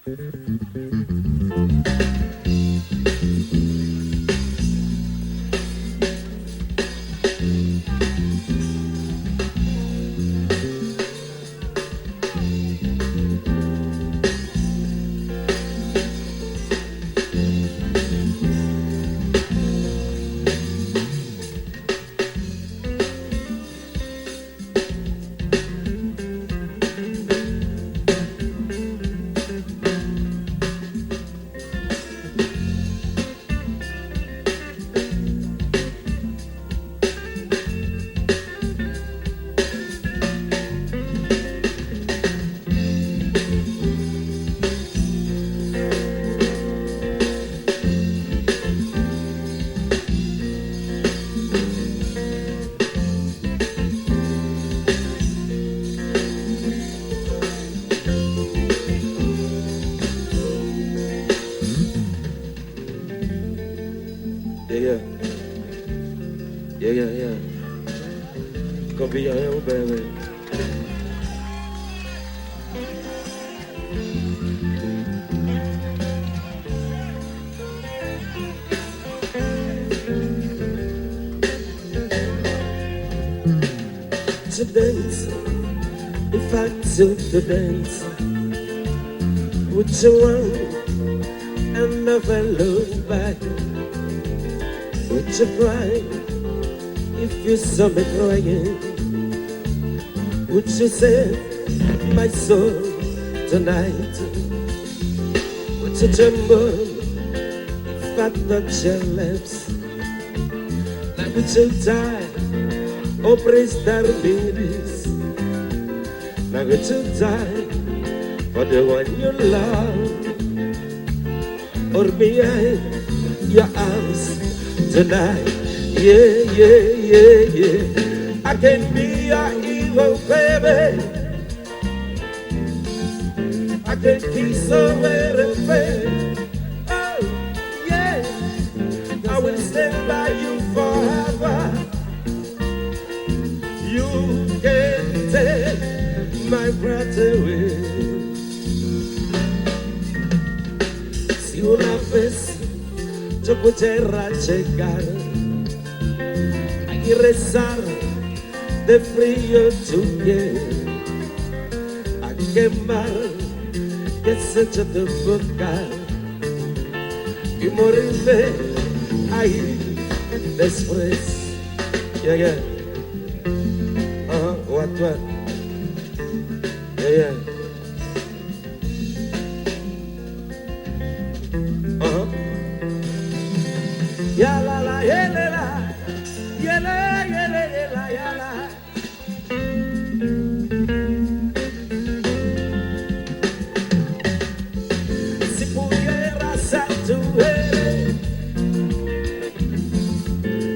Yeah. Gonna be your own baby. To dance, if I took the dance, would you run and never look back? Would you cry if you saw me crying? Would you save my soul tonight? Would you tremble if I touch your lips? Like would you die? Oh, praise our babies. Now would you die for the one you love? Or behind your arms tonight? Yeah. I can be your hero, baby. I can kiss away the pain. Oh, yeah. I will stand by you forever. You can take my breath away. Si una vez yo pudiera llegar y rezar de frío tu piel, a quemar que se echa tu boca y morirme ahí después. Yeah. What? Yeah. Ya la, ya la. Si pudiera ser tu héroe,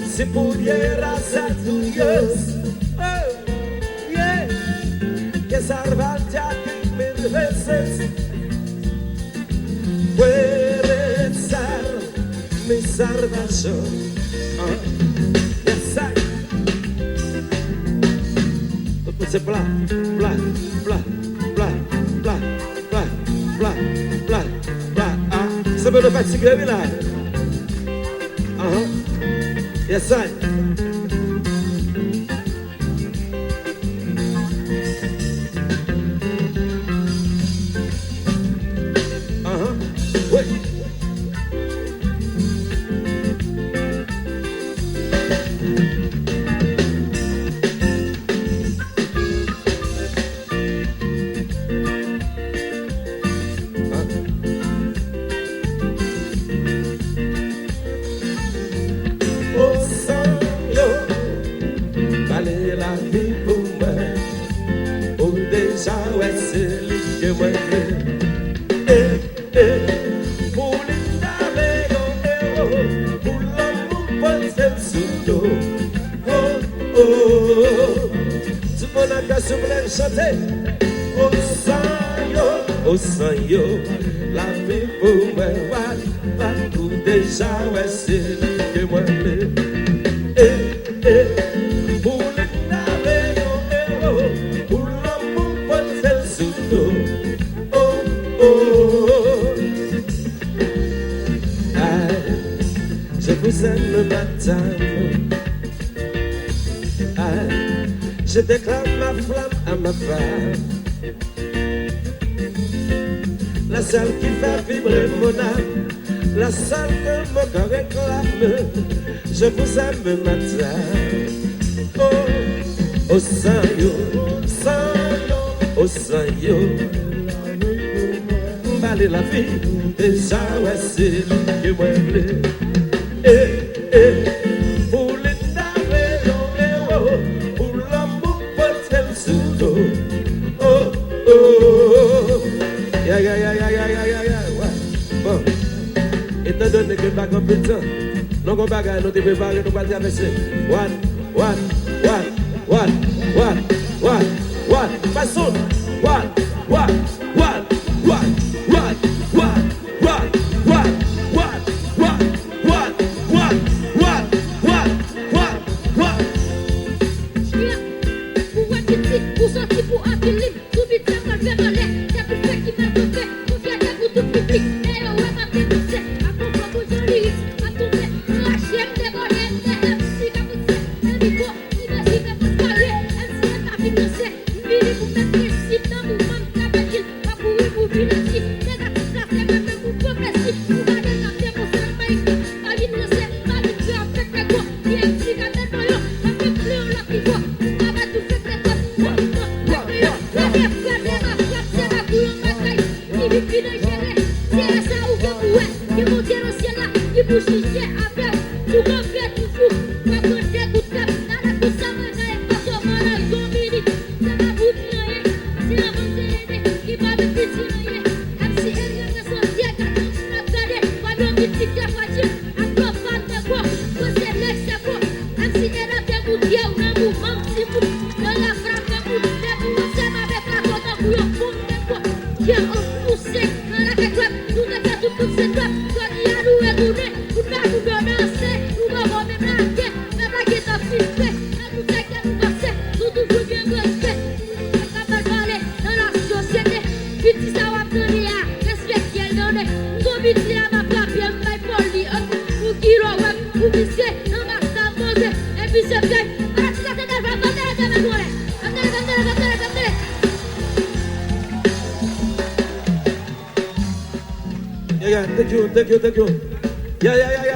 si pudiera ser tu Dios, que salvarte aquí 1000 veces, puede ser mi salvación. Yes, I. Put it blah. Somebody back to get it. Yes, I. Wait. O sonho, la vie pour me voir, tout déjà ouais c'est que moi pour le navegar, pour l'amour pour le sudo, oh. time. Je déclare ma flamme à ma femme, la seule qui fait vibrer mon âme, la seule que mon cœur réclame. Je vous aime matin. Oh, oh Saint-Yo, Saint-Yo, oh Saint-Yo. M'baller la vie, déjà ouais c'est lui que moi voulais. Pour les dames, pour l'amour, pour tel soudo. Oh, oh, ya, ouais. Bon, étant donné que pas comme le temps, nous avons bagage, nous devons préparer, nous allons traverser. What, façon, what. Thank you. Yeah.